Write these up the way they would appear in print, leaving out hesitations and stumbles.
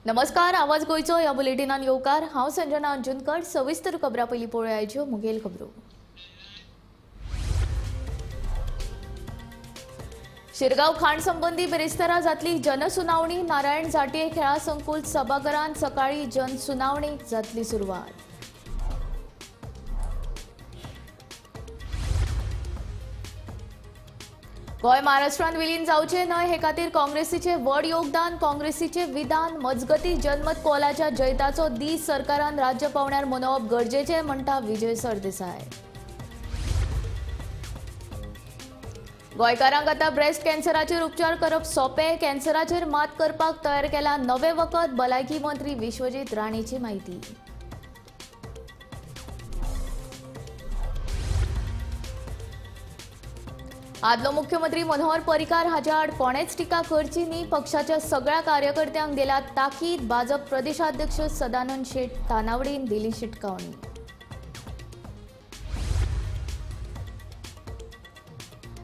नमस्कार, आवाज गोयचो या बुलेटिनान येवकार। हांव संजना अंजुनकर। सविस्तर खबरां पयलीं पळोवया आयच्यो मुखेल खबरो। शिरगांव खाण संबंधी बिरेस्तारा जातली जनसुनावणी। नारायण जाटे खेळा संकुल सभाघरांत सकाळी जनसुनावणी जातली सुरवात। गोय महाराष्ट्रांत विलीन जावचे न्हय हे खातीर काँग्रेसीचे व्हड योगदान। काँग्रेसीचे विधान मजगती जनमत कौलाच्या जैताचो दीस सरकारान राज्य पावण्यार मनोवप गरजेचे म्हणटा विजय सरदेसाय। गोंयकारांक आतां ब्रेस्ट कॅन्सराचेर उपचार करप सोंपें। कॅन्सराचेर मात करपाक तयार केला नवे वखद। भलायकी मंत्री विश्वजीत राणेची माहिती। आदलो मुख्यमंत्री मनोहर पर्रीकार हाच्या आड कोणेच टिका करची न्ही। पक्षाच्या सगळ्या कार्यकर्त्यांक दिला ताकीद। भाजप प्रदेशाध्यक्ष सदानंद शेट तानावडेन दिली शिटकावणी।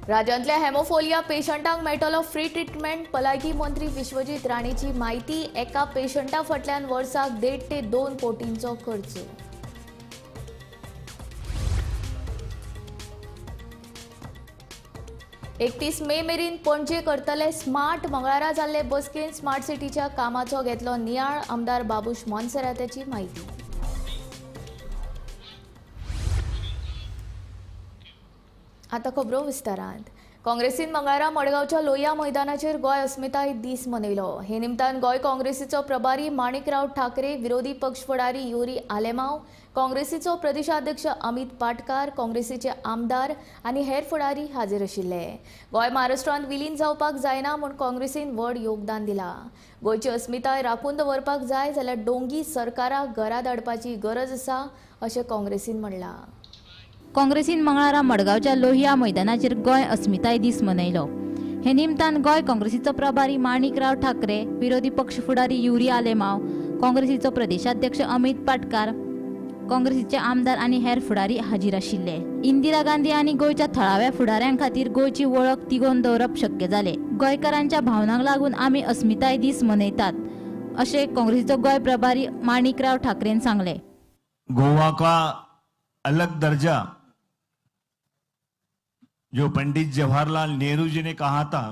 राज्यांतल्या हेमोफोलिया पेशंटांक मेळटलो फ्री ट्रिटमेंट। भलायकी मंत्री विश्वजीत राणेची माहिती। एका पेशंटा फाटल्यान वर्साक 1.5 ते 2 कोटींचो खर्च। 31 मे मेरेन पणजे करतले स्मार्ट। मंगळारा जाल्ले बसकेन स्मार्ट सिटीच्या कामाचो घेतलो नियाळ। आमदार बाबूश मोन्सेराताची माहिती। आता खबरो विस्तारांत। काँग्रेसीन मंगळारा मडगांवच्या लोहिया मैदानाचेर गोय अस्मिताय दीस मनयलो। हे निमतान गोय काँग्रेसीचो प्रभारी माणिकराव ठाकरे, विरोधी पक्ष फुडारी युरी आलेमांव, काँग्रेसीचो प्रदेशाध्यक्ष अमित पाटकार, काँग्रेसीचे आमदार आनी हेर फुडारी हाजीर आशिल्ले। गोय महाराष्ट्रांत विलीन जावपाक जायना म्हूण काँग्रेसीन व्हड योगदान दिलां। गोंयची अस्मिताय राखून दवरपाक जाय जाल्यार डोंगी सरकाराक घरा धाडपाची गरज आसा अशें काँग्रेसीन म्हणलां। काँग्रेसीन मंगळारा मडगांवच्या लोहिया मैदानाचेर गोय अस्मिताय दीस मनयलो। हे निमतान गोय काँग्रेसीचो प्रभारी माणिकराव ठाकरे, विरोधी पक्ष फुडारी युरी आलेमांव, काँग्रेसीचो प्रदेशाध्यक्ष अमित पाटकार, काँग्रेसीचे आमदार आनी हेर फुडारी हाजीर आशिल्ले। इंदिरा गांधी आनी गोंयच्या थळाव्या फुडाऱ्यां खातीर गोंयची वळख तिगोवन दवरप शक्य जालें। गोंयकारांच्या भावनांक लागून आमी अस्मिताय दीस मनयतात अशें काँग्रेसीचो गोंय प्रभारी माणिकराव ठाकरेन सांगले। गोवा का अलग दर्जा जो पंडित जवाहरलाल नेहरू जी ने कहा था,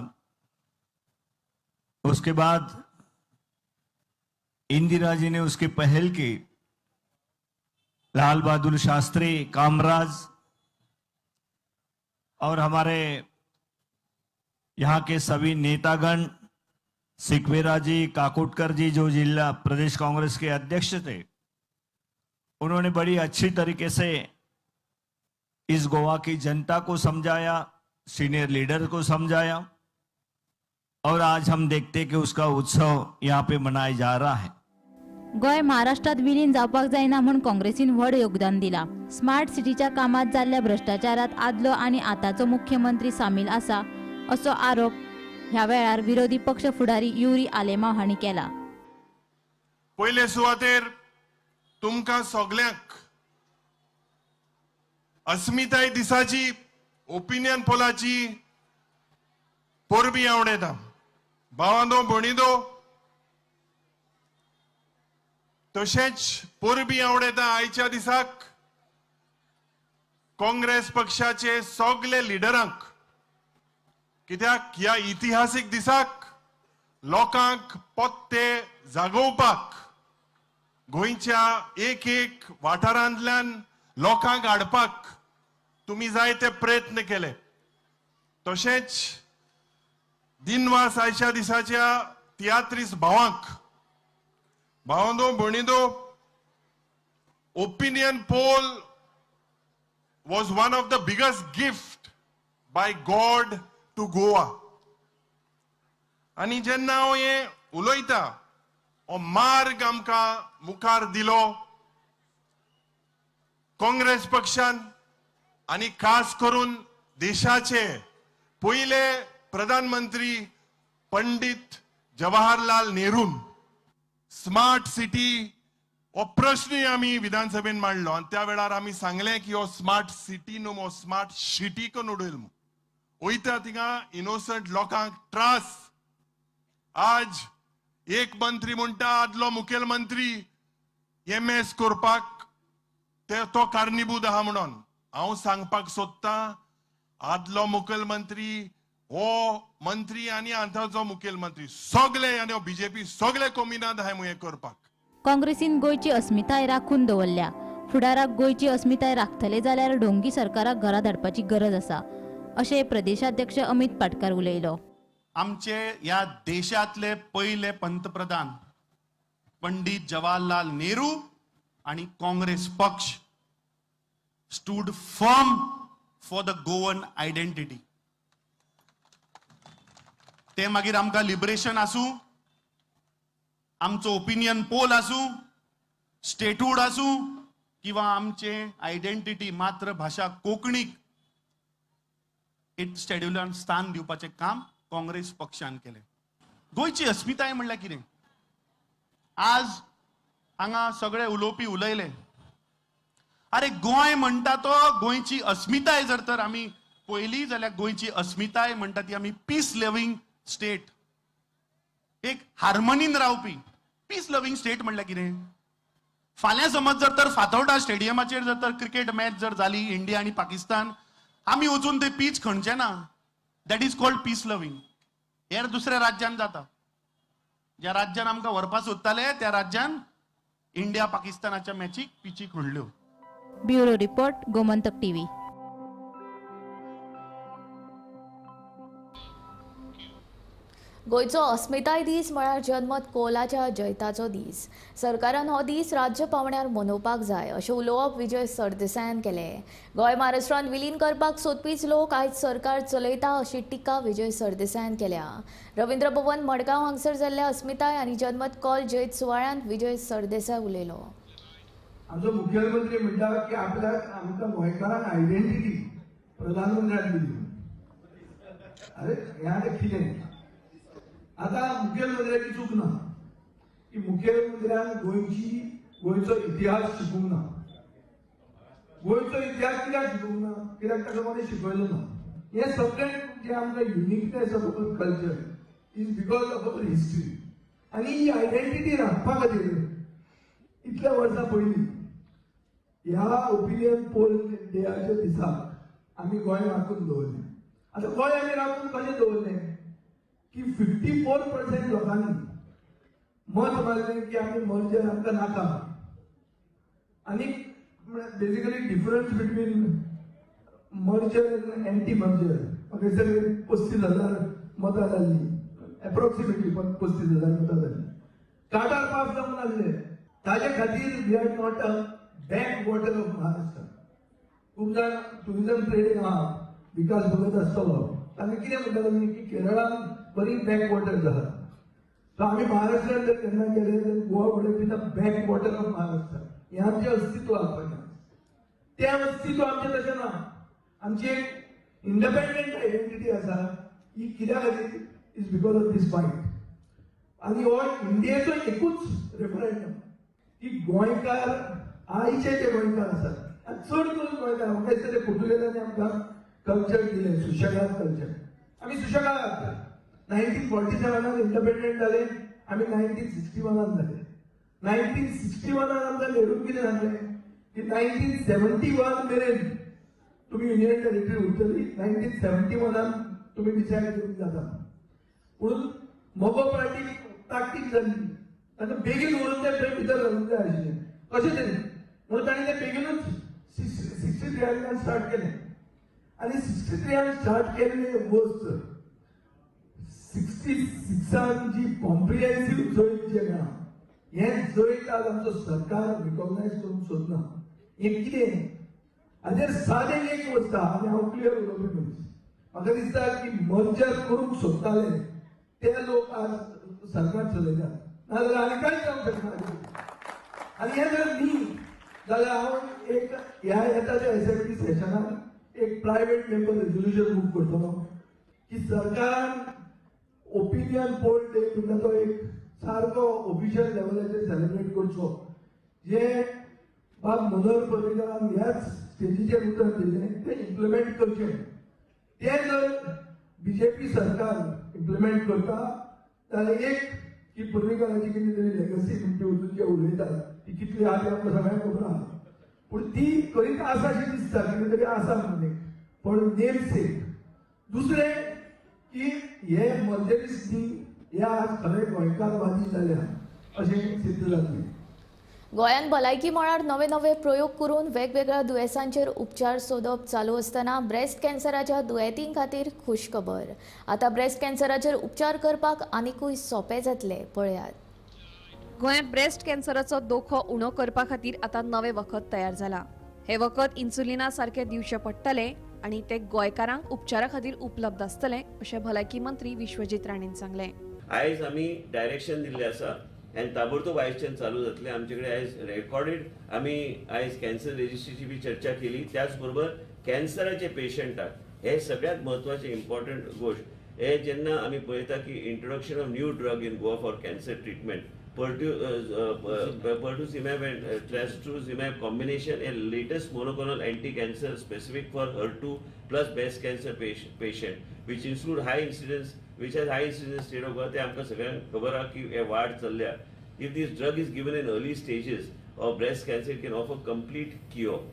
उसके बाद इंदिरा जी ने उसके पहल की। लाल बहादुर शास्त्री, कामराज और हमारे यहाँ के सभी नेतागण, सिकवेरा जी, काकोटकर जी जो जिला प्रदेश कांग्रेस के अध्यक्ष थे, उन्होंने बड़ी अच्छी तरीके से इस गोवा की जनता को समझाया, सीनियर लीडर को समझाया और आज हम देखते कि उसका उत्सव यहाँ पे मनाया जा रहा है। गोय महाराष्ट्रात विलीन जावपाक जायना म्हूण काँग्रेसीन व्हड योगदान दिलां। स्मार्ट सिटीच्या कामात जाल्ल्या भ्रष्टाचारात आदलो आनी आताचो मुख्यमंत्री सामील आसा असो आरोप ह्या वेळार विरोधी पक्ष फुडारी युरी आलेमांव हांणी केला। पयले सुवातेर तुमकां सगळ्यांक अस्मिताय दिसाची ओपिनियन पोलाची पोरबी आवडेता। भावांनो भणिदो, तशेंच पोरबी आवडेता आयच्या दिसाक काँग्रेस पक्षाचे सगळे लिडरांक, कित्याक ह्या इतिहासीक दिसाक लोकांक पत्ते जागोवपाक, गोंयच्या एक एक वाठारांतल्यान लोकांक हाडपाक तुम्ही जायते प्रयत्न केले। तशेंच दिनवास आयच्या दिसाच्या तियात्रीस भावांक, भावंदो भणिदो, opinion poll was one of the biggest gift by God to Goa. आणि जेन्ना हांव हे उलयता, हो मार्ग आमकां मुखार दिलो काँग्रेस पक्षान आणि खास करून देशाचे पहिले प्रधानमंत्री पंडित जवाहरलाल नेहरू। स्मार्ट सिटी हो प्रश्न आम्ही विधानसभेन मांडलो आणि त्या वेळार आम्ही सांगले की हो स्मार्ट सिटी न्हू, हो स्मार्ट सिटी करून उडयल। वयता थिंगा इनोसंट लोकांक त्रास। आज एक मंत्री म्हणटा आदलो मुखेलमंत्री MS करपाक तो कारणीभूत आहा म्हणून हांव सांगपाक सोदतां आदलो मुखेलमंत्री हो मंत्री आनी आतांचो मुखेलमंत्री सगळे आनी बीजेपी सगळे कमिनात आहाय हे करपाक. काँग्रेसीन गोंयची अस्मिताय राखून दवरल्या. फुडाराक गोंयची अस्मिताय राखतले जाल्यार ढोंगी सरकाराक घरा धाडपाची गरज आसा अशें प्रदेशाध्यक्ष अमित पाटकर उलयलो. आमचे ह्या देशातले पहिले पंतप्रधान पंडित जवाहरलाल नेहरू आणि काँग्रेस पक्ष stood firm for the Goan identity. ते मागीर आमकां लिबरेशन आसूं, आमचो ओपिनियन पोल आसूं, स्टेटहूड आसूं किंवा आमचे आयडेंटिटी मातृभाषा कोंकणीक एट शेड्युलान स्थान दिवपाचें काम काँग्रेस पक्षान केले. गोंयची अस्मिताय म्हणल्यार कितें? आज हांगा सगळे उलोवपी उलयले, अरे गोंय म्हणटा तो गोंयची अस्मिताय जर तर आमी पयली जाल्यार गोंयची अस्मिताय म्हणटा ती आमी पीस लिव्हिंग स्टेट, एक हार्मनीन रावपी पीस लिव्हिंग स्टेट म्हणल्यार कितें? फाल्यां समज जर तर फातोर्डा स्टेडियमाचेर जर तर क्रिकेट मॅच जर जाली इंडिया आनी पाकिस्तान, आमी वचून ते पीच खणचे ना. That is called peace living. हेर दुसऱ्या राज्यान जाता. ज्या राज्यान आमकां व्हरपा सोदताले त्या राज्यान इंडिया पाकिस्तानाच्या मॅचीक पिची खणल्यो. Bureau report, Gomantak TV. गोंयचो अस्मिताय दीस म्हळ्यार जनमत कौलाच्या जैताचो दीस. सरकारान हो दीस राज्य पावण्यार मनोवपाक जाय अशें उलोवप विजय सरदेसायान केलें. गोंय महाराष्ट्रान विलीन करपाक सोदपीच लोक आयज सरकार चलयता अशी टिका विजय सरदेसायान केल्या. रवींद्र भवन मडगांव हांगसर जाल्ल्या अस्मिताय आनी जनमत कौल जैत सुवाळ्यांत विजय सरदेसाय उलयलो. आमचो मुख्यमंत्री म्हणटा की आपल्याक आमकां गोंयकारांक आयडेंटिटी प्रधानमंत्र्यान दिली. अरे हें आतां कितें? आता मुख्यमंत्र्याची चूक ना की मुख्यमंत्र्यान गोंयचो इतिहास शिकूंक ना. गोंयचो इतिहास कित्याक शिकूंक ना? कित्याक ताका कोणें शिकयलो ना. हे सगळें जे आमकां uniqueness of our culture is because of our history. आनी ही आयडेंटिटी राखपा खातीर इतल्या वर्सां पयलीं ह्या ओपिनियन पोल डेयाच्या दिसाक आमी गोंय राखून दवरलें. आतां गोंय आमी राखून कशें दवरलें की 54% लोकांनी मत मारलें की आमी मर्जर आमकां नाका. आनी बेसिकली डिफरन्स बिटवीन मर्जर आनी एंटी मर्जर म्हाका दिसता 35,000 मतां जाल्लीं, एप्रोक्सिमेटली 35,000 मतां जाल्लीं. काटार पास जावन आसले. ताजे खातीर we are not a back water of Maharashtra. खूब जाण टुरिजम ट्रेडींग आहा, विकास भगत आसतलो, तांकां कितें म्हणटाले की केरळान बरी बॅक वॉटर जाता. सो आमी महाराष्ट्रान जर केन्ना गेले जाल्यार Goa what is the back water of Maharashtra. हें आमचें अस्तित्व आसपाचें. तें अस्तित्व आमचें तशें ना. आमची एक इंडिपेंडंट आयडेंटिटी आसा ही कित्या खातीर is because of these fight. आनी हो इंडियेचो एकूच रेफरंडम की गोंयकार आयचे जे गोंयकार आसात आनी चड करून गोंयकार म्हाका दिसता ते पुर्तुगेजांनी आमकां कल्चर दिलें, सुशेगाद कल्चर. आमी सुशेगाद 1947 इंडिपेंडंट जाले, आमी 1961 जाले. 1961 आमकां नेरून कितें सांगलें की 1971 मेरेन तुमी युनियन टेरिटरी उरतली. 1971 तुमी डिसायड करून जाता. म्हणून मोगो पार्टी ताकतीक जाल्ली. ताका बेगीन व्हरून ते थंय भितर घालूंक जाय आशिल्लें. कशें तरी म्हणून ताणें तें बेगीनूच 63 स्टार्ट केलें. आनी 63 स्टार्ट केल्ली गोष्ट 66 जी कॉम्प्रिहेन्सिव्ह जैत जे मेळ्ळा, हें जैत आज आमचो सरकार रिकॉग्नायज करूंक सोदना. हें कितें? हाजेर सादें एक वस्त आहा आनी हांव क्लियर उलोवपी मनीस. म्हाका दिसता की मर्जर करूंक सोदताले ते लोक आज सरकार चलयतात, नाजाल्यार आनी कांयच जावंक शकना. आनी हें जर न्ही जाल्यार हांव एक ह्या येताच्या एसएमटी सेशनाक एक प्रायवेट मेंबर रेजोल्युशन मूव करतलो की सरकारान ओपिनियन पोल डे म्हणटा तो एक सारको ऑफिशियल लेवलाचेर सेलिब्रेट करचो. जे बाब मनोहर पर्रीकरान ह्याच स्टेजीचेर उतर दिल्लें तें इम्प्लिमेंट करचें. तें जर बीजेपी सरकार इम्प्लिमेंट करता जाल्यार एक की पर्रीकाराची कितें तरी लेगसी म्हणटी वचून जे उलयतात ती कितली आहा ती आमकां सगळ्यांक खबर आहा, पूण ती करीत आसा अशी दिसता कितें तरी आसा म्हणून. पण नेम सेक दुसरें की हे मर्जरीस न्ही हे आज खरे गोंयकारवादी जाल्या अशें सिद्ध जातलें. गोंयांत भलायकी मळार नवे नवे प्रयोग करून वेगवेगळ्या दुयेंसांचेर उपचार सोदप चालू असतना ब्रेस्ट कॅन्सराच्या दुयेंतीं खातीर खुश खबर. आतां ब्रेस्ट कॅन्सराचेर उपचार करपाक आनिकूय सोंपें जातलें. पळयात. गोंयांत ब्रेस्ट कॅन्सराचो दोखो उणो करपा खातीर आतां नवें वखद तयार जाला. हे वखद इन्सुलिना सारके दिवचे पडटले आनी ते गोंयकारांक उपचारा खातीर उपलब्ध आसतले अशें भलायकी मंत्री विश्वजीत राणेन सांगलें. आयज आमी डायरेक्शन दिल्लें आसा आनी ताबडतोब आयजच्यान चालू जातलें. आमचे कडेन आयज रेकॉर्डेड आमी आयज कॅन्सर रेजिस्ट्रीची बी चर्चा केली. त्याच बरोबर कॅन्सराचे पेशंटाक हे सगळ्यात म्हत्वाचे इम्पॉर्टंट गोष्ट हे जेन्ना आमी पळयता की introduction of new drug in Goa for cancer treatment pertuzumab and trastuzumab combination, a latest monoclonal anti-cancer specific for HER2 plus breast cancer patient, which include high incidence, which has high incidence state of birth. आमकां सगळ्यांक खबर आहा की हे वाड चल्ल्या. If this drug is given in early stages of breast cancer, it can offer complete cure.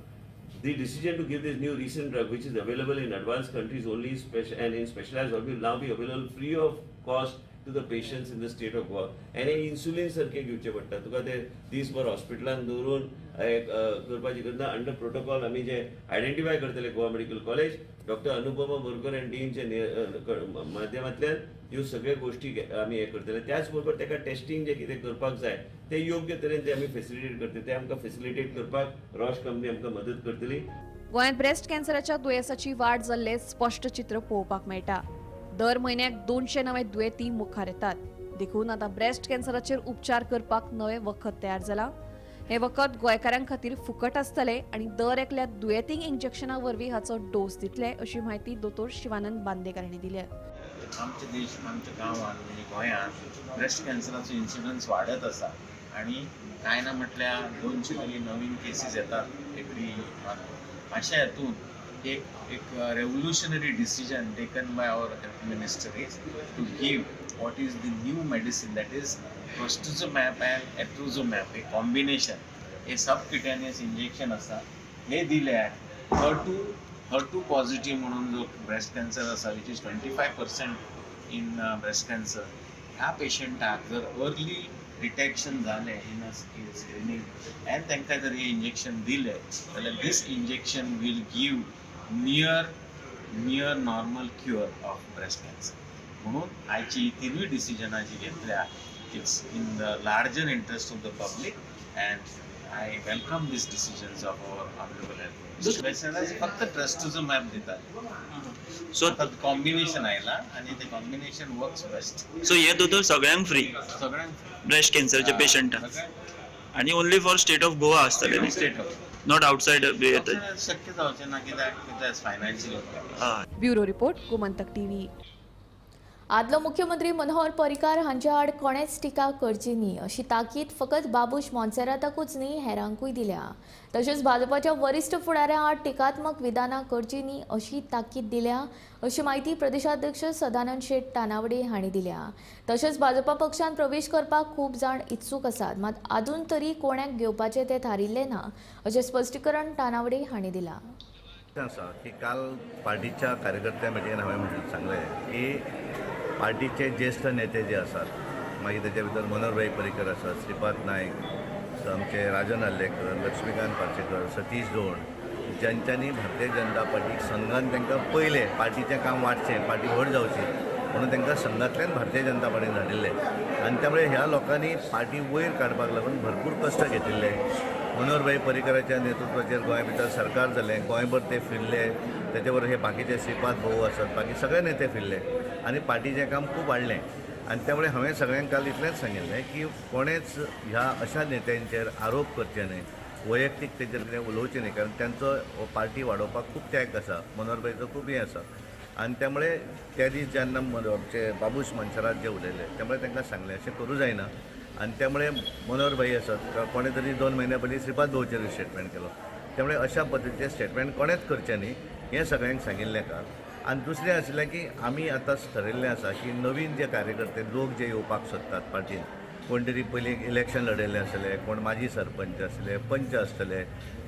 The decision to give this new recent drug, which is available in advanced countries only and in specialized hospitals, will now be available free of cost to the patients in the state of Goa. And insulin सारखे घेवचे पडटा. तुका ते दिसभर हॉस्पिटलांत दवरून करपाची गरज ना. अंडर प्रोटोकॉल आमी जे आयडेंटिफाय करतले Goa medical college, doctor Anupama Borkar and डीनचे माध्यमांतल्यान ह्यो सगळ्यो गोश्टी आमी हे करतले. त्याच बरोबर ताका टेस्टिंग जे कितें करपाक जाय ते योग्य तरेन ते आमी फेसिलिटेट करतले. ते आमकां फेसिलिटेट करपाक रॉश कंपनी आमकां मदत करतली. गोंयांत ब्रेस्ट कॅन्सराच्या दुयेंसाची वाड जाल्ले स्पश्ट चित्र पळोवपाक मेळटा. दर म्हयन्याक 200 नवे दुयेंती मुखार येतात. देखून आतां ब्रेस्ट कॅन्सराचेर उपचार करपाक नवें वखद तयार जाला. हे वखद गोंयकारांक खातीर फुकट आसतले आनी दर एकल्या दुयेंतींक इंजेक्शना वरवीं हाचो डोस दितले अशी माहिती दोतोर शिवानंद बांदेकर हांणी दिली. आमच्या आमच्या गांवांत म्हणजे गोंयांत ब्रेस्ट कॅन्सराचो इन्सिडन्स वाडत आसा आनी कांय ना म्हटल्यार 200 तरी नवीन केसीस येतात एवरी मंथ. अशा हातून एक revolutionary decision taken by our health minister is to give what is the new medicine, that is trastuzumab and etrusumab, a combination, a subcutaneous injection असा. हे दिल्यार HER2 पॉझिटिव्ह म्हणून जो ब्रेस्ट कॅन्सर असा, which is 25% in breast cancer, ह्या पेशंटाक जर early detection जालें इन स्क्रीनिंग आनी तांकां जर हे इंजेक्शन दिलें जाल्यार this injection will give near normal cure of breast cancer. म्हणून आयची तिनूय डिसिजनां जी घेतल्या it's in the larger interest of the public and I welcome these decisions of our honourable health minister. फक्त ट्रस्टुझुमॅब दितात. सो कॉम्बिनेशन आयला आणि ते कॉम्बिनेशन वर्क्स बेस्ट. सो हे दोतोर सगळ्यांक फ्री सगळ्यांक ब्रेस्ट कॅन्सरच्या पेशंटांक आनी only for state of Goa आसतले, स्टेट ऑफ नॉट आउटसाइड. शक्य जावचें ना कित्याक financial. Bureau report Gomantak TV. आदलो मुख्यमंत्री मनोहर पर्रीकार हांच्या आड कोणेच टिका करची न्ही अशी ताकीद फकत बाबूश मोन्सेराताकूच न्ही हेरांकूय दिल्या. तशेंच भाजपाच्या वरिश्ठ फुडाऱ्या आड टिकात्मक विधानां करची न्ही अशी ताकीद दिल्या अशी माहिती प्रदेशाध्यक्ष सदानंद शेट तानावडे हांणी दिल्या. तशेंच भाजपा पक्षांत प्रवेश करपाक खूब जाण इत्सूक आसात, मात आजून तरी कोणाक घेवपाचें तें थारिल्लें ना अशें स्पश्टीकरण तानावडे हांणी दिलां. आसा की काल पार्टीच्या कार्यकर्त्यां मिटिंगेन हांवें सांगलें की पार्टीचे ज्येष्ठ नेते जे आसात, मागीर तेच्या भितर मनोहरभाई पर्रीकर आसात, श्रीपाद नायक, आमचे राजन आल्लेकर, लक्ष्मीकांत पार्सेकर, सतीश धोंड, ज्यांच्यांनी भारतीय जनता पार्टीक संघान तांकां पयले पार्टीचें काम वाडचें, पार्टी व्हड जावची म्हणून तांकां संघांतल्यान भारतीय जनता पार्टीन धाडिल्ले आनी त्यामुळे ह्या लोकांनी पार्टी वयर काडपाक लागून भरपूर कश्ट घेतिल्ले. मनोहरभाई पर्रीकराच्या नेतृत्वाचेर गोंया भितर सरकार जालें, गोंयभर ते फिरले, तेचे बरोबर हे बाकीचे श्रीपाद भाऊ आसात, बाकी सगळे नेते फिरले आनी पार्टीचें काम खूब वाडलें. आनी त्यामुळे हांवें सगळ्यांक काल इतलेंच सांगिल्लें की कोणेच ह्या अशा नेत्यांचेर आरोप करचे न्हय, वैयक्तीक तेचेर कितें उलोवचें न्हय, कारण त्यांचो पार्टी वाडोवपाक खूब त्याग आसा, मनोहरभाईचो खूब हें आसा. आनी त्यामुळे त्या दीस जेन्ना आमचे बाबूश मोन्सेरात जे उलयले त्यामुळे तांकां सांगलें अशें करूं जायना. आनी त्यामुळे मनोहरभाई आसात, कोणे तरी 2 म्हयन्या पयलीं श्रीपाद भाऊचेर स्टेटमेंट केलो. त्यामुळे अशा पद्दतीचें स्टेटमेंट कोणेच करचें न्ही हें सगळ्यांक सांगिल्लें काल. आणि दुसरें आशिल्लें की आमी आतां ठरयल्लें आसा की नवीन जे कार्यकर्ते लोक जे येवपाक सोदतात पार्टीन, कोण तरी पयलीं इलेक्शन लडयल्ले आसतले, कोण माजी सरपंच आसतले, पंच आसतले,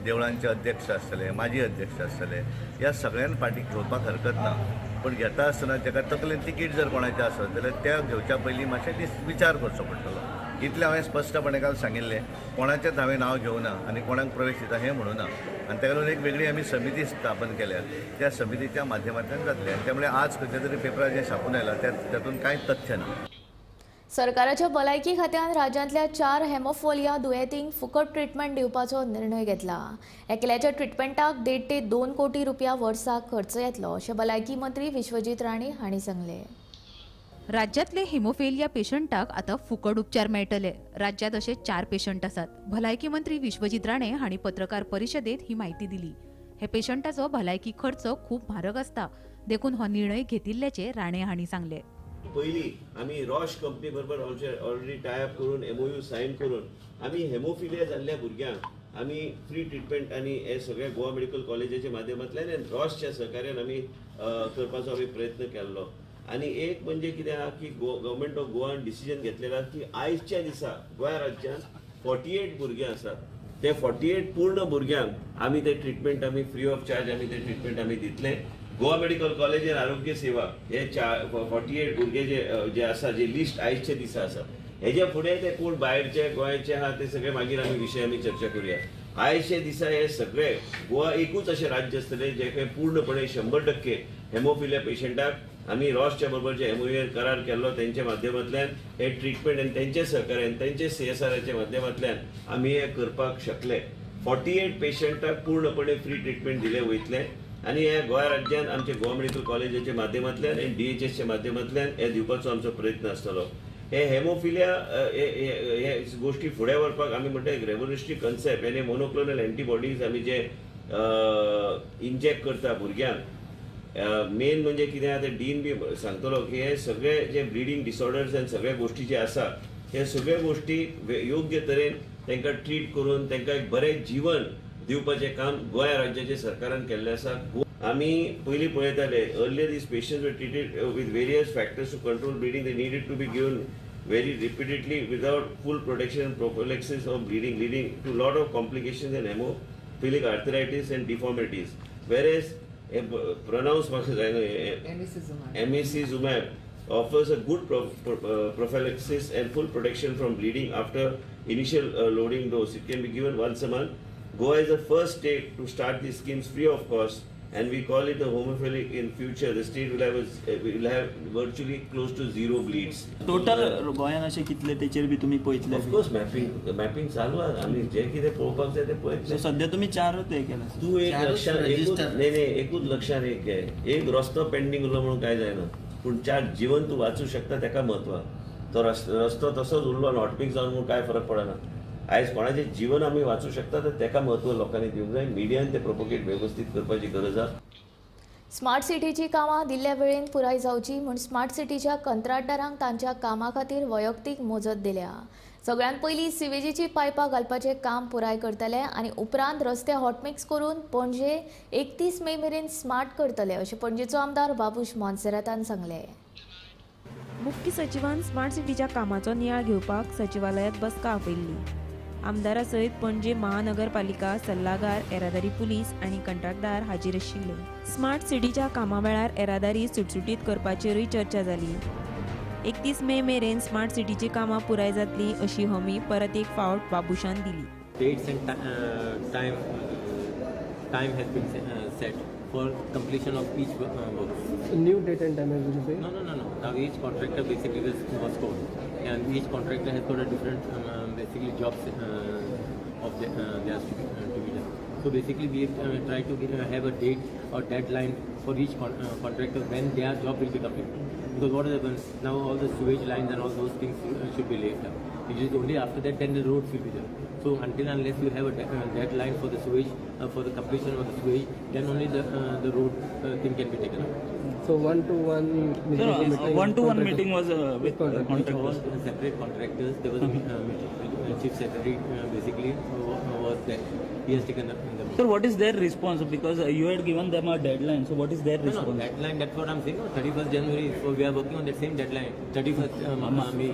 देवळांचे अध्यक्ष आसतले, माजी अध्यक्ष आसतले, ह्या सगळ्यांक पार्टीक घेवपाक हरकत ना. पण घेता आसतना ताका तकलेन तिकीट जर कोणाचें आसत जाल्यार त्या घेवच्या पयलीं मातशें विचार करचो पडटलो. इतलें हांवें स्पश्टपणे काल सांगिल्लें. कोणाचेंच हांवें नांव घेवना आनी कोणाक प्रवेश दिता हें म्हणूं ना. आनी ताका लागून एक वेगळी आमी समिती स्थापन केल्यात. त्या समितीच्या माध्यमांतल्यान जातलें. आनी त्यामुळे आज खंयच्या तरी पेपरार जें छापून आयलां तातूंत कांयच तथ्य ना. सरकाराच्या भलायकी खात्यान राज्यांतल्या 4 हेमोफिलिया दुयेंतींक फुकट ट्रिटमेंट दिवपाचो निर्णय घेतला. एकल्याच्या ट्रिटमेंटाक 1.5 ते 2 कोटी रुपया वर्साक खर्च येतलो अशें भलायकी मंत्री विश्वजीत राणे हांणी सांगलें. राज्यातले हिमोफेलिया पेशंटाक आता फुकट उपचार मेळटले. राज्यात असे 4 पेशंट आसात. भलायकी मंत्री विश्वजीत राणे हांणी पत्रकार परिशदेत ही माहिती दिली. हे पेशंटाचो भलायकी खर्च खूप म्हारग असता, देखून हो निर्णय घेतिल्ल्याचे राणे हांणी सांगले. पयलीं आमी रॉश कंपनी बरोबर ऑलरेडी टायअप करून MOU सायन करून आमी हेमोफिलिया जाल्ल्या भुरग्यांक आमी फ्री ट्रिटमेंट आनी हे सगळे गोवा मेडिकल कॉलेजाच्या माध्यमांतल्यान आनी रॉशच्या सहकार्यान आमी करपाचो आमी प्रयत्न केल्लो. आनी एक म्हणजे कितें आहा की गव्हर्मेंट ऑफ गोवान डिसिजन घेतलेला की आयच्या दिसा गोंय राज्यांत 48 भुरगे आसात. ते 48 पूर्ण भुरग्यांक आमी ते ट्रिटमेंट आमी फ्री ऑफ चार्ज आमी ते ट्रिटमेंट आमी दितले. गोवा मेडिकल कॉलेज एंड आरोग्य सेवा हे 48 भुरगे जे आसा जे लिस्ट आयचे दिसा आसा, हेजे फुडें ते कोण भायरचे गोंयचे आहा ते सगळे मागीर आमी विशय आमी चर्चा करूया. आयचे दिसा हे सगळे गोवा एकूच अशें राज्य आसतलें जे पूर्णपणे 100% हेमोफिलिया पेशंटाक आमी रॉसच्या बरोबर जे MOU करार केल्लो तेंच्या माध्यमांतल्यान हे ट्रिटमेंट आनी तेंचे सहकार्यान तेंचे CSRच्या माध्यमांतल्यान आमी हे करपाक शकले. 48 पेशंटाक पूर्णपणे फ्री ट्रिटमेंट दिले वयतले आनी हे गोंय राज्यांत आमचे गोवा मेडिकल कॉलेजाच्या माध्यमांतल्यान आनी DHSच्या माध्यमांतल्यान हे दिवपाचो आमचो प्रयत्न आसतलो. हे हेमोफिलिया हे गोष्टी फुडें व्हरपाक आमी म्हणटा एक रेव्होल्युशनरी कन्सेप्ट आनी मोनोक्लोनल एंटीबॉडीज आमी जे इंजेक्ट करता भुरग्यांक, मेन म्हणजे कितें आहा तें डीन बी सांगतलो की हे सगळे जे ब्लिडींग डिसऑर्डर्स आनी सगळे गोष्टी जे आसा हे सगळे गोष्टी योग्य तरेन तांकां ट्रीट करून तांकां एक बरें जीवन दिवपाचें काम गोंय राज्याच्या सरकारान केल्लें आसा. आमी पयलीं पळयताले earlier these patients were treated with various factors to control bleeding. They needed to be given very repeatedly without full protection and prophylaxis of bleeding, leading to a lot of complications in hemophilic arthritis and deformities. Whereas a pronounced emicizumab offers a good prophylaxis and full protection from bleeding after initial loading dose. It can be given once a month. Goa is the first state to start these schemes free of cost, and we call it a hemophilic. In future the state will have virtually close to 0 bleeds. Total गोंयान अशें कितले तेचेर बी तुमी पळयतले? Of course mapping चालू आहा. आमी जे कितें पळोवपाक जाय तें पळयतले. सध्या तुमी 4 हे केला. तूं एक लक्षान एकूच लक्षान एक घे. एक रस्तो पेंडिंग उरलो म्हणून काय जायना, पूण 4 जीवन तूं वाचूं शकता तेका म्हत्व. तो रस्तो तसोच उरलो आनी हॉटपीक जावन म्हणून काय फरक पडना. आयज कोणाचें जीवन आमी वाचूं शकता तर तेका म्हत्व लोकांनी दिवंक जाय. मिडियान ते प्रोपोगेट वेवस्थीत करपाची गरज आसा. स्मार्ट सिटीची कामां दिल्ल्या वेळेन पुराय जावची म्हूण स्मार्ट सिटीच्या कंत्राटदारांक तांच्या कामा खातीर वैयक्तीक मोजत दिल्या. सगळ्यात पयलीं सिवेजीची पायपां घालपाचें काम पुराय करतले आनी उपरांत रस्ते हॉटमिक्स करून पणजे 31 मे मेरेन स्मार्ट करतले अशें पणजेचो आमदार बाबूश मोन्सेरातान सांगलें. मुख्य सचिवान स्मार्ट सिटीच्या कामाचो नियाळ घेवपाक सचिवालयात बसका आपयल्ली. आमदारा सयत पणजे महानगरपालिका सल्लागार, येरादारी पुलीस आनी कंत्राटदार हाजीर आशिल्ले. स्मार्ट सिटीच्या कामा वेळार येरादारी सुटसुटीत करपाचेरूय चर्चा जाली. 31 मे मेरेन स्मार्ट सिटीची कामां पुराय जातली अशी हमी परत एक फावट बाबुशान दिली. Dates and time has been set for completion of each work. New date and time has been set? No. Now each contractor basically was called, and each contractor has got a different basically jobs of theirs to be done. So basically we try to have a date or deadline for each contractor when their job will be completed. Because what happens now, all the sewage lines and all those things should be laid down. It is only after that then the roads will be there. So until unless you have a deadline for the sewage, for the completion of the sewage, then only the road thing can be taken up. So one-to-one meeting. One-to-one meeting was with It was contractors. separate contractors. There was chief secretary basically was there. He has taken the Sir, what is their response? Because you had given them a deadline. So what is their response? No, deadline, that's what I'm saying. 31st January, so we are working on the same deadline. 31st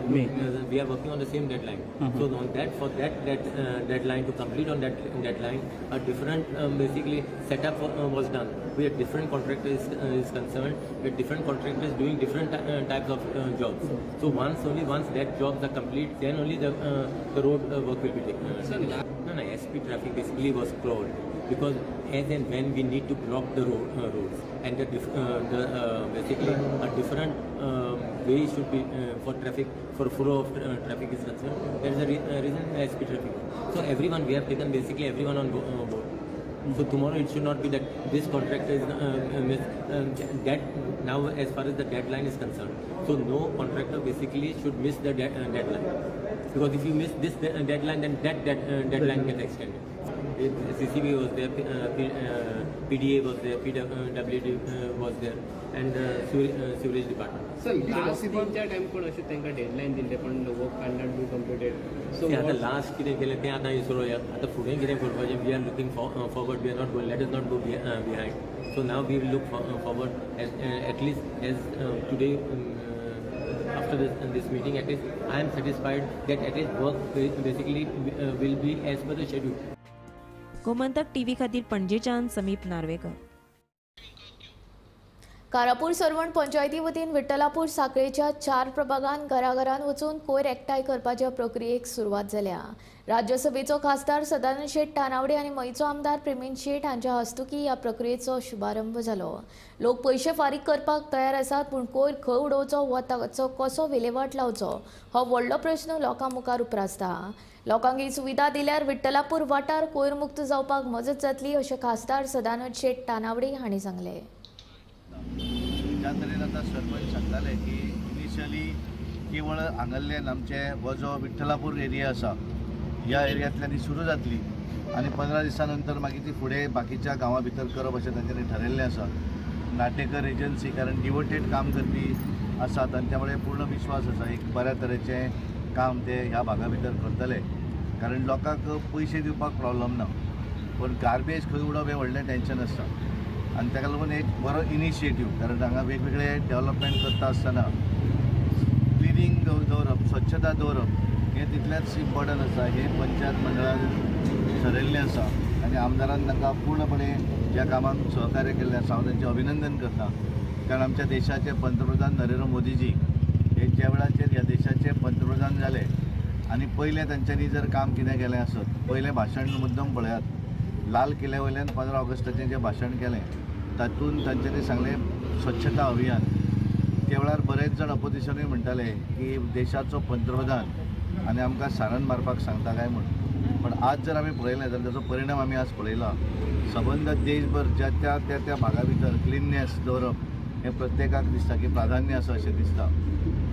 May. We are working on the same deadline. So on that, for that deadline, to complete on that deadline, a different basically setup was done. We had different contractors is concerned, with different contractors doing different types of jobs. So only once that jobs are complete, then only the road work will be taken. No, SP traffic basically was closed. Because as and when we need to block the roads and basically a different way should be for traffic, for flow of traffic is concerned, there is a reason SP traffic. So everyone, we have taken basically everyone on board. So tomorrow it should not be that this contractor is that now as far as the deadline is concerned. So no contractor basically should miss the deadline. Because if you miss this deadline, then that deadline gets extended. CCB was there, PDA was there, PWD was there, and sewerage department. So last तीन-चार time पण अशी त्यांना deadline दिले पण work can not be completed. So आता last कितें केलें तें आतां विसरो आता फुडें कितें करपाचें. We are looking forward. We are not going. Let us not go behind. So now we will look forward at least as today. After this meeting, at least I am satisfied that at least work basically will be as per the schedule. Gomantak TV खातीर पणजेच्यान समीप नार्वेकर. कारापूर सरवण पंचायती वतीन विठ्ठलापूर साखळेच्या 4 प्रभागांत घराघरांत वचून कोयर एकठांय करपाच्या प्रक्रियेक सुरवात जाल्या. राज्यसभेचो खासदार सदानंद शेट तानावडे आनी मयचो आमदार प्रेमीन शेट हांच्या हस्तुकी ह्या प्रक्रियेचो शुभारंभ जालो. लोक पयशे फारीक करपाक तयार आसात, पूण कोयर खंय उडोवचो वा ताचो कसो विलेवाट लावचो हो व्हडलो प्रश्न लोकां मुखार उप्रासता. लोकांक ही सुविधा दिल्यार विठ्ठलापूर वाठार कोयर मुक्त जावपाक मजत जातली अशें खासदार सदानंद शेट तानावडे हांणी सांगलें. ज्या तरेन आतां सरपंच सांगताले की इनिशियली केवळ हांगल्ल्यान आमचे हो जो विठ्ठलापूर एरिया आसा ह्या एरियांतल्यान ही सुरू जातली आनी 15 दिसां नंतर मागीर ती फुडें बाकीच्या गांवां भितर करप अशें तांच्यांनी ठरयल्लें आसा. नाटेकर एजन्सी कारण डिवोटेड काम करपी आसात आनी त्यामुळे पूर्ण विश्वास आसा एक बऱ्या तरेचें काम ते ह्या भागा भितर करतले. कारण लोकांक पयशे दिवपाक प्रॉब्लम ना, पण गार्बेज खंय उडोवप हें व्हडलें टेंशन आसता आनी ताका लागून एक बरो इनिशिएटीव. कारण हांगा वेगवेगळे डेव्हलपमेंट करता आसतना क्लिनींग दवरप, स्वच्छता दवरप हें तितलेंच इम्पॉर्टंट आसा. हे पंचायत मंडळान ठरयल्लें आसा आनी आमदारान तांकां पूर्णपणे ह्या कामाक सहकार्य केल्लें आसा. हांव तांचें अभिनंदन करता. कारण आमच्या देशाचे पंतप्रधान नरेंद्र मोदीजी हे ज्या वेळाचेर ह्या देशाचे पंतप्रधान जाले आनी पयलें तांच्यांनी जर काम कितें केलें आसत, पयलें भाशण मुद्दम पळयात. लाल किल्ल्या वयल्यान 15 ऑगस्टाचें जें भाशण केलें तातूंत तांच्यांनी सांगलें स्वच्छता अभियान. त्या वेळार बरेच जाण अपोजिशनूय म्हणटाले की देशाचो पंतप्रधान आनी आमकां सारन मारपाक सांगता काय म्हूण. पण आज जर आमी पळयलें जाल्यार ताचो परिणाम आमी आज पळयला. सबंद देशभर ज्या त्या भागा भितर क्लिननेस दवरप हें प्रत्येकाक दिसता की प्राधान्य आसा अशें दिसता.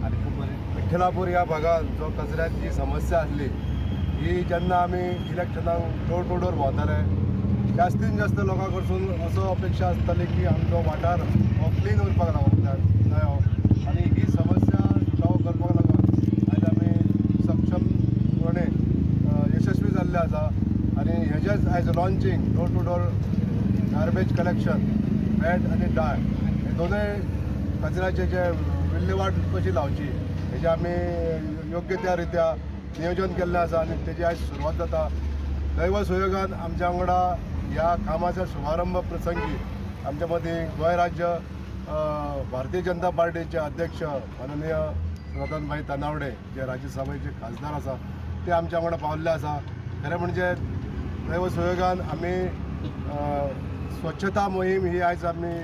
आनी खूब बरें. विठ्ठलापूर ह्या भागात जो कचऱ्याची समस्या आसली ही जेन्ना आमी इलेक्शनाक डोर टू डोर भोंवताले जास्तीत जास्त लोकां कडसून असो अपेक्षा आसताली की आमचो वाठार हो क्लीन उरपाक लागून आनी ही समस्या सॉल्व करपाक लागून आयज आमी सक्षमपणे यशस्वी जाल्ले आसा. आनी हेजेच आयज launching door to door garbage collection wet आनी ड्राय हे दोनूय कचऱ्याचे जे विल्हेवाट कशी लावची हेजे आमी योग्य त्या रित्या नियोजन केल्लें आसा आनी तेजी आयज सुरवात जाता. दैव सुयोगान आमच्या वांगडा ह्या कामाच्या शुभारंभ प्रसंगी आमच्या मदीं गोंय राज्य भारतीय जनता पार्टीचे अध्यक्ष माननीय रतनभाई तानावडे जे राज्यसभेचे खासदार आसा ते आमच्या वांगडा पावल्ले आसा. खरें म्हणजे दैव सुयोगान आमी स्वच्छता मोहीम ही आयज आमी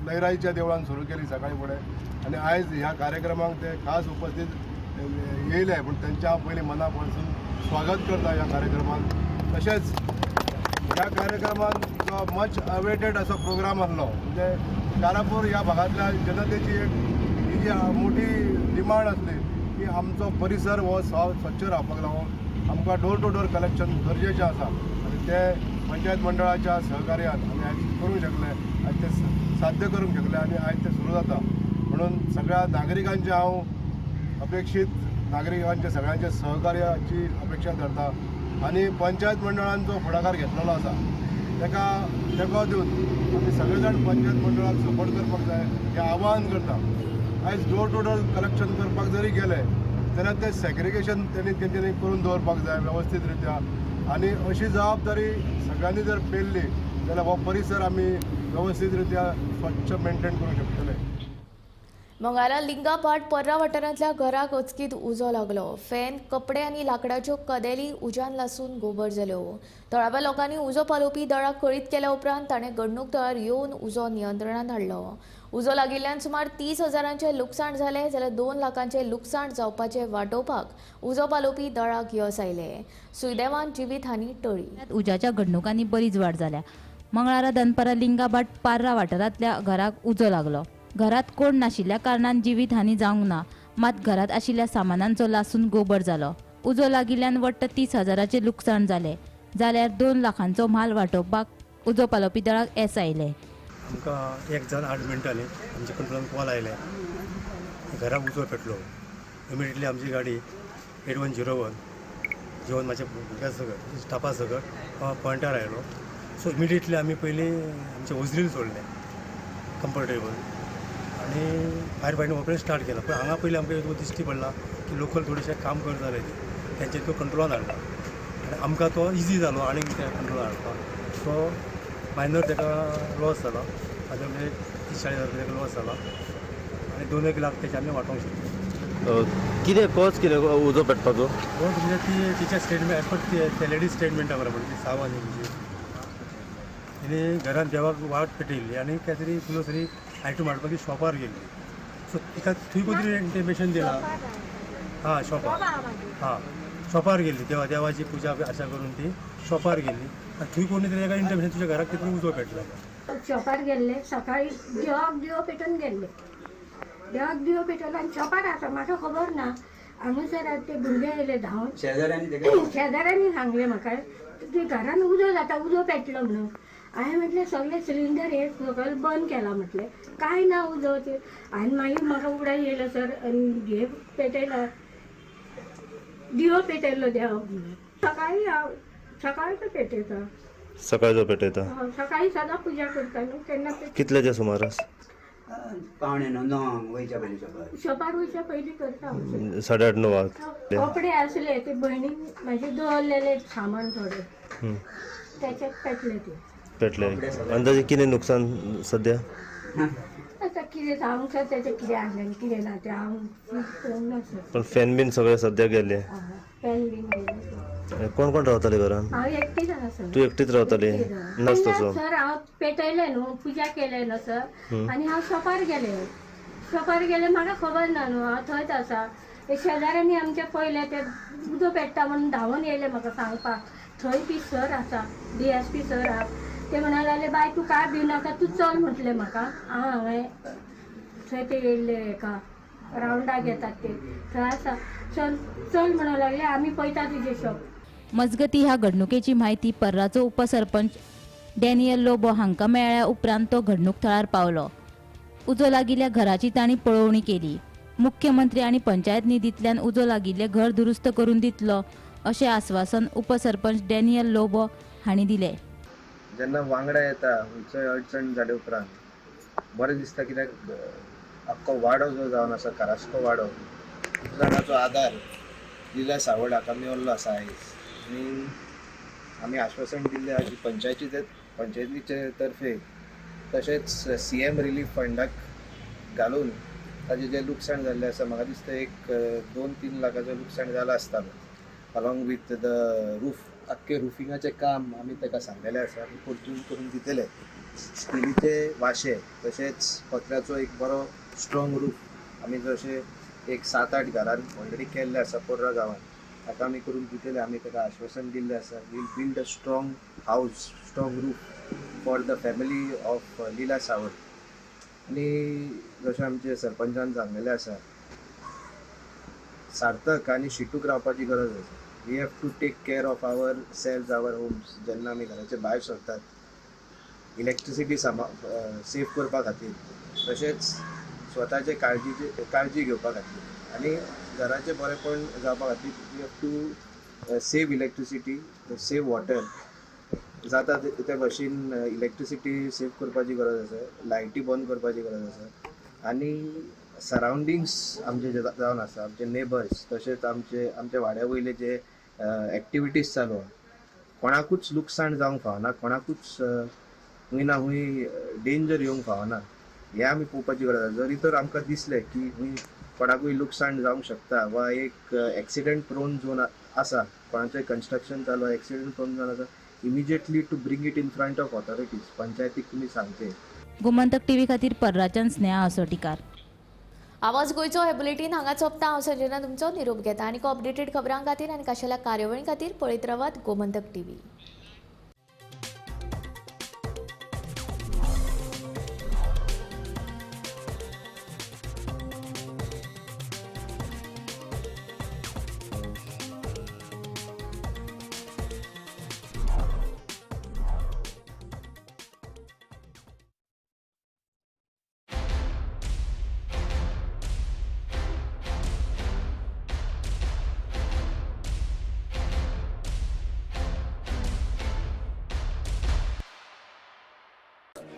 लयराईच्या देवळान सुरू केली सकाळी फुडें आनी आयज ह्या कार्यक्रमाक ते खास उपस्थित येयले पूण तेंच्या हांव पयलीं मना परसून स्वागत करता ह्या कार्यक्रमाक. तशेंच ह्या कार्यक्रमात जो मच अवेटेड असो प्रोग्राम आसलो म्हणजे कारापूर ह्या भागांतल्या जनतेची एक ही जी मोठी डिमांड आसली की आमचो परिसर हो स्वच्छ रावपाक लागून आमकां डोर टू डोर कलेक्शन गरजेचें आसा आनी ते पंचायत मंडळाच्या सहकार्यान आमी आयज करूंक शकले, आयज ते साध्य करूंक शकले आनी आयज ते सुरू जाता. म्हणून सगळ्या नागरिकांचे हांव अपेक्षीत नागरिकांचे सगळ्यांचे सहकार्याची अपेक्षा धरता आनी पंचायत मंडळांचो फुडाकार घेतलेलो आसा ताका तेंको दिवन आमी सगळे जाण पंचायत मंडळाक सपोर्ट करपाक जाय हें आवाहन करता. आयज डोर टू डोर कलेक्शन करपाक जरी गेले जाल्यार तें सेग्रिगेशन तेंच्यांनी करून दवरपाक जाय वेवस्थीत रित्या आनी अशी जबाबदारी सगळ्यांनी जर पेलली जाल्यार हो परिसर आमी वेवस्थीत रित्या स्वच्छ मेंटेन करूंक शकतले. मंगळारा लिंगापाट पर्रा वाठारांतल्या घराक अचकीत उजो लागलो. फॅन, कपडे आनी लाकडाच्यो कदेली उज्यान लासून गोबर जाल्यो. थळाव्या लोकांनी उजो पालोवपी दळाक कळीत केल्या उपरांत ताणें घडणूक थळार येवन उजो नियंत्रणांत हाडलो. उजो लागिल्ल्यान सुमार 30,000चे लुकसाण जालें जाल्यार 2 लाखांचे लुकसाण जावपाचे वाटोवपाक उजो पालोवपी दळाक यश आयलें. सुदैवान जिवीत हानी टळ्ळी. उज्याच्या घडणुकांनी बरीच वाड जाल्या. मंगळारा दनपारा लिंगाबाट पार्रा वाठारांतल्या घराक उजो लागलो. घरात कोण नाशिल्ल्या कारणान जिवीत हानी जावंक ना, मात घरात आशिल्ल्या सामानांचो लासून गोबर जालो. उजो लागिल्ल्यान वट्ट 30,000चे लुकसाण जालें जाल्यार 2 लाखांचो माल वांटोवपाक उजो पालोवपी दळाक येस आयलें. आमकां 1 जावन 8 मिनटांनी आमच्या कंट्रोलान कॉल आयले, घराक उजो पेटलो. इमिडिएटली आमची गाडी 8101 जेवण म्हाज्या भुरग्या सकट स्टाफा सकट पॉयंटार आयलो. सो इमिडिएटली आमी पयलीं आमचे ओझरील सोडले कम्फर्टेबल आनी फायर फायटींग ऑपरेशन स्टार्ट केलं. पण हांगा पयलीं आमकां एक दिश्टी पडला की लोकल थोडेशे काम करताले तेंचे तो कंट्रोलान हाडला आनी आमकां तो इजी जालो आनी ते कंट्रोलान हाडपाक. सो मायनर ताका लॉस जालो, हाजे म्हणजे 30-40 हजार ताका लॉस जालो आनी 2-1 लाख तेचे आमी वांटोवंक शकता. कितें कॉज कितें उजो पेटपाचो? हो म्हणजे ती तिच्या स्टेटमेंट एज पर ते लेडीज स्टेटमेंटा प्रमाणे ती सावन म्हणजे तिने घरात देवाक वाट पेटयल्ली आनी काय तरी ग्रोसरी आयटम हाडपाक शॉपार गेल्ली. सो तिका थंय खंय इंटिमेशन दिला. हां शॉपार, हां शॉपार गेल्ली, देवाची पुजा आशा करून ती शॉपार गेल्ली आनी थंय कोणी तरी एका इंटिमेशन तुज्या घराक कितें उजो पेटला. शॉपार गेल्ले सकाळी देवाक दिवो पेटोवन गेल्ले. देवाक दिवो पेटयलो आनी शॉपार आसा म्हाका खबर ना. हांगासर ते भुरगे येयले धांवन शेजाऱ्यांनी सांगले म्हाका की घरान उजो जाता, उजो पेटलो म्हणून. हांवें म्हटलें सगळे सिलिंडर हे सकयल बंद केला म्हटलें, काय ना उजो ते. आनी मागीर म्हाका उगडाय येयलो सर आनी हे पेटयलो, दिवो पेटयल्लो देवाक म्हणून. सकाळी हांव सकाळचो पेटयता, सकाळचो पेटयता. सकाळी सदां पुजा करता न्हू तेन्ना कितल्याच्या सुमारास? 8:45 वयच्या शॉपार वयच्या पयलीं करता. 8:30-9 कपडे आसले ते भयणीन म्हाजे दवरलेले सामान थोडे त्याच्यात पेटले ते. पेटले. अंदाजे कितें नुकसान सध्या? आता कितें सांगूंक सर तेचें कितें आसलें कितें ना तें हांव पळोवंक ना सर. पण फॅन बीन सगळे सध्या गेले. पॅन बीन गेले. कोण कोण रावताले घरान? हांव एकटीच आसा सर. तू एकटीच रावताली? नाच तसो सर हांव पेटयलें न्हू, पुजा केलें न्हू सर आनी हांव शॉपार गेलें म्हाका खबर ना न्हू, हांव थंयच आसा. ते शेजाऱ्यांनी आमचे पयले ते उजो पेट्टा म्हणून धांवून येयले म्हाका सांगपाक. थंय ती सर आसा, DSP सर आहा. ते म्हणा लागले बाय तूं काय भिवनाका, तूं चल म्हटलें म्हाका. हांवें थंय ते येयल्ले एका रावंडाक येतात ते थंय आसा. चल चल म्हणा लागले आमी पळयता तुजें शॉप. मजगती ह्या घडणुकेची माहिती पर्राचो उपसरपंच डॅनियल लोबो हांकां मेळ्ळ्या उपरांत तो घडणूक थळार पावलो. उजो लागिल्ल्या घराची तांणी पळोवणी केली. मुख्यमंत्री आनी पंचायत निधींतल्यान उजो लागिल्लें घर दुरुस्त करून दितलो अशें आश्वासन उपसरपंच डॅनियल लोबो हांणी दिलें. जेन्ना वांगडा येता खंयचोय अडचण जाले उपरांत बरें दिसता, कित्याक आख्खो वाडो जो जावन आसा कारास्को वाडो जाणाचो आदार लिला सावड हाका मेळिल्लो आसा आयज. आनी आमी आश्वासन दिल्लें आसा की पंचायतीचे तर्फे तशेंच CM रिलीफ फंडाक घालून ताजें जें लुकसाण जाल्लें आसा म्हाका दिसता एक 2-3 लाखाचो लुकसाण जाला आसतालो. अलॉंग वीथ द रूफ आख्खे रुफिंगाचें काम आमी ताका सांगलेलें आसा, आमी परतून करून दितले. स्टिलीचे वाशे तशेंच पत्र्याचो एक बरो स्ट्रॉंग रूफ आमी जशें एक 7-8 घरान ऑलरेडी केल्ले आसा पर्रा गांवांत, ताका आमी करून दितले. आमी ताका आश्वासन दिल्लें आसा will build a strong house, strong roof for the family of Lila Sawad. आनी जशें आमचे सरपंचान सांगलेलें आसा सार्थक आनी शिटूक रावपाची गरज आसा. We have to take care of our self our homes. जेन्ना आमी घराचे भायर सरतात इलेक्ट्रिसिटी सेफ करपा खातीर, तशेंच स्वताचे काळजी घेवपा खातीर आनी घराचें बरेंपण जावपा खातीर we have to save electricity, save water. जाता ते भाशेन इलेक्ट्रिसिटी सेव करपाची गरज आसा, लायटी बंद करपाची गरज आसा आनी सरावंडिंग्स आमचे जे जावन आसा, आमचे नेबर्स, तशेंच आमचे वाड्या वयले जे एक्टिविटीज चालू आहा, कोणाकूच लुकसाण जावंक फावना, कोणाकूच खंय ना खंय डेंजर येवंक फावना, हें आमी पळोवपाची गरज आसा. जरी तर आमकां दिसलें की खंय कोणाकूय लुकसाण जावंक शकता वा एक एक्सिडेंट प्रोन झोन आसा, कोणाचें कन्स्ट्रक्शन चालू आसा, एक्सिडेंट प्रोन झोन आसा, immediately to bring it in front of authorities, पंचायतीक तुमी सांगचे. गोमंतक टीव्ही खातीर पर्राच्यान स्नेहा असोटीकार. आवाज गोयचो हे बुलेटीन हांगा सोंपता. हांव संजना तुमचो निरोप घेता आनी अपडेटेड खबरां खातीर आनी खाशेल्या कार्यावळीं खातीर पळयत रावात गोमंतक टीव्ही.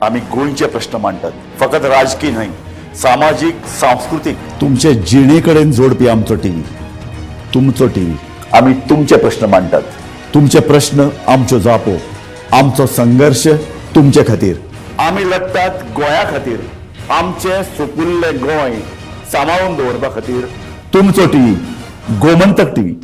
आम्ही गोंयचे प्रश्न मांडटात, फकत राजकीय न्हय, सामाजीक, सांस्कृतिक. तुमचे जिणेकडेन जोडपी आमचो टीव्ही, तुमचो टीव्ही. आम्ही तुमचे प्रश्न मांडटात. तुमचे प्रश्न आमच्यो जापो, आमचो संघर्ष तुमचे खातीर. आम्ही लढटात गोंया खातीर, आमचे सोपुल्ले गोंय सांबाळून दवरपा खातीर. तुमचो टीव्ही, गोमंतक टीव्ही.